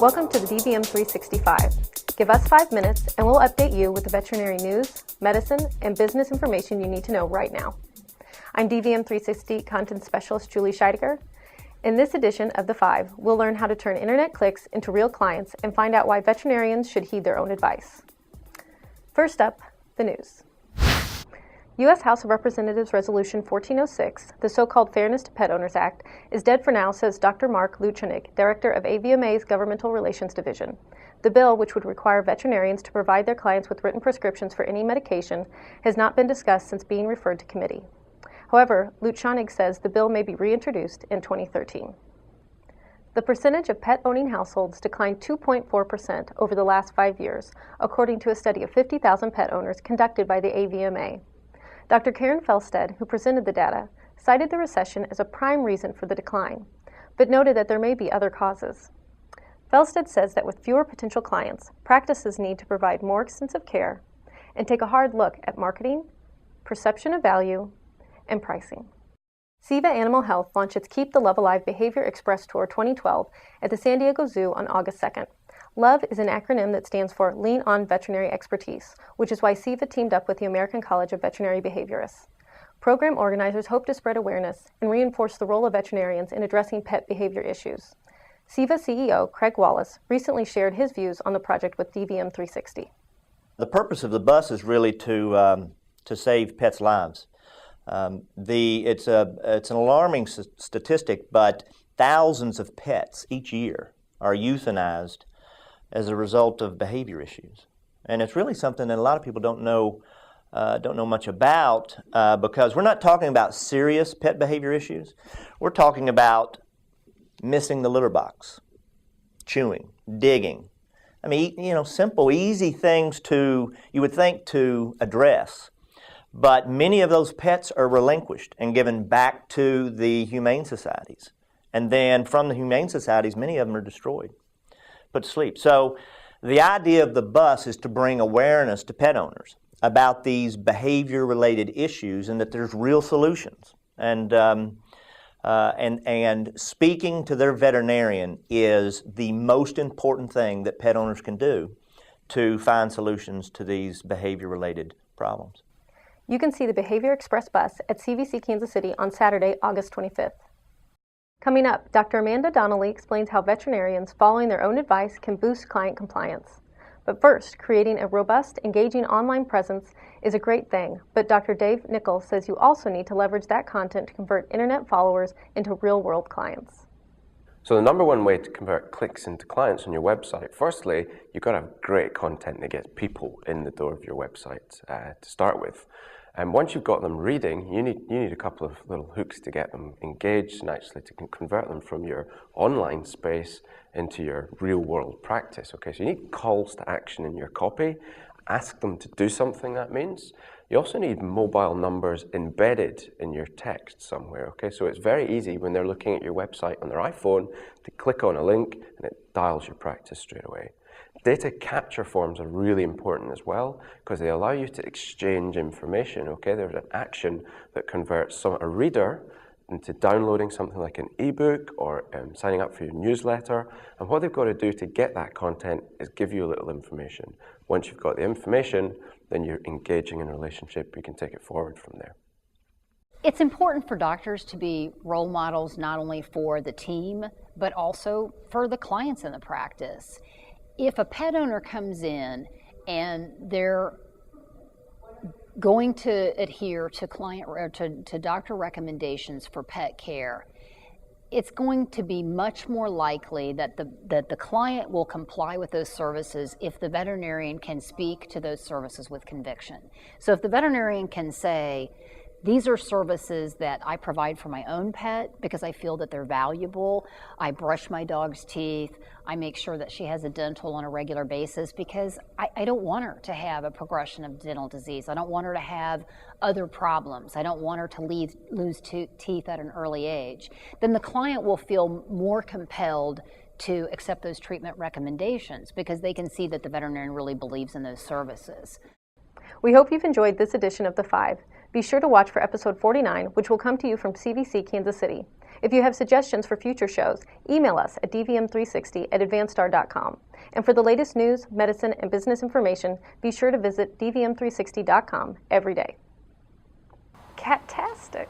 Welcome to the dvm360. Give us 5 minutes and we'll update you with the veterinary news, medicine, and business information you need to know right now. I'm dvm360 Content Specialist Julie Scheidegger. In this edition of The 5, we'll learn how to turn internet clicks into real clients and find out why veterinarians should heed their own advice. First up, the news. U.S. House of Representatives Resolution 1406, the so-called Fairness to Pet Owners Act, is dead for now, says Dr. Mark Luchanig, director of AVMA's Governmental Relations Division. The bill, which would require veterinarians to provide their clients with written prescriptions for any medication, has not been discussed since being referred to committee. However, Luchanig says the bill may be reintroduced in 2013. The percentage of pet-owning households declined 2.4% over the last 5 years, according to a study of 50,000 pet owners conducted by the AVMA. Dr. Karen Felstead, who presented the data, cited the recession as a prime reason for the decline, but noted that there may be other causes. Felstead says that with fewer potential clients, practices need to provide more extensive care and take a hard look at marketing, perception of value, and pricing. Ceva Animal Health launched its Keep the Love Alive Behavior Express Tour 2012 at the San Diego Zoo on August 2nd. L.O.V.E is an acronym that stands for Lean on Veterinary Expertise, which is why Ceva teamed up with the American College of Veterinary Behaviorists. Program organizers hope to spread awareness and reinforce the role of veterinarians in addressing pet behavior issues. Ceva CEO Craig Wallace recently shared his views on the project with dvm360. The purpose of the bus is really to save pets' lives. It's an alarming statistic, but thousands of pets each year are euthanized as a result of behavior issues. And it's really something that a lot of people don't know much about because we're not talking about serious pet behavior issues. We're talking about missing the litter box, chewing, digging. I mean, simple, easy things you would think to address. But many of those pets are relinquished and given back to the humane societies. And then from the humane societies, many of them are destroyed, put to sleep. So the idea of the bus is to bring awareness to pet owners about these behavior-related issues and that there's real solutions. And speaking to their veterinarian is the most important thing that pet owners can do to find solutions to these behavior-related problems. You can see the Behavior Express bus at CVC Kansas City on Saturday, August 25th. Coming up, Dr. Amanda Donnelly explains how veterinarians following their own advice can boost client compliance. But first, creating a robust, engaging online presence is a great thing, but Dr. Dave Nicol says you also need to leverage that content to convert internet followers into real-world clients. So the number one way to convert clicks into clients on your website, firstly, you've got to have great content that gets people in the door of your website to start with. And once you've got them reading, you need a couple of little hooks to get them engaged and actually to convert them from your online space into your real-world practice. Okay, so you need calls to action in your copy. Ask them to do something, that means. You also need mobile numbers embedded in your text somewhere. Okay, so it's very easy when they're looking at your website on their iPhone to click on a link and it dials your practice straight away. Data capture forms are really important as well because they allow you to exchange information. Okay, there's an action that converts a reader into downloading something like an ebook or signing up for your newsletter. And what they've got to do to get that content is give you a little information. Once you've got the information, then you're engaging in a relationship. You can take it forward from there. It's important for doctors to be role models not only for the team, but also for the clients in the practice. If a pet owner comes in and they're going to adhere to client or to doctor recommendations for pet care, it's going to be much more likely that the client will comply with those services if the veterinarian can speak to those services with conviction. So if the veterinarian can say, these are services that I provide for my own pet because I feel that they're valuable. I brush my dog's teeth. I make sure that she has a dental on a regular basis because I don't want her to have a progression of dental disease. I don't want her to have other problems. I don't want her to lose teeth at an early age. Then the client will feel more compelled to accept those treatment recommendations because they can see that the veterinarian really believes in those services. We hope you've enjoyed this edition of The 5. Be sure to watch for episode 49, which will come to you from CVC Kansas City. If you have suggestions for future shows, email us at dvm360@advancedstar.com. And for the latest news, medicine, and business information, be sure to visit dvm360.com every day. Catastic.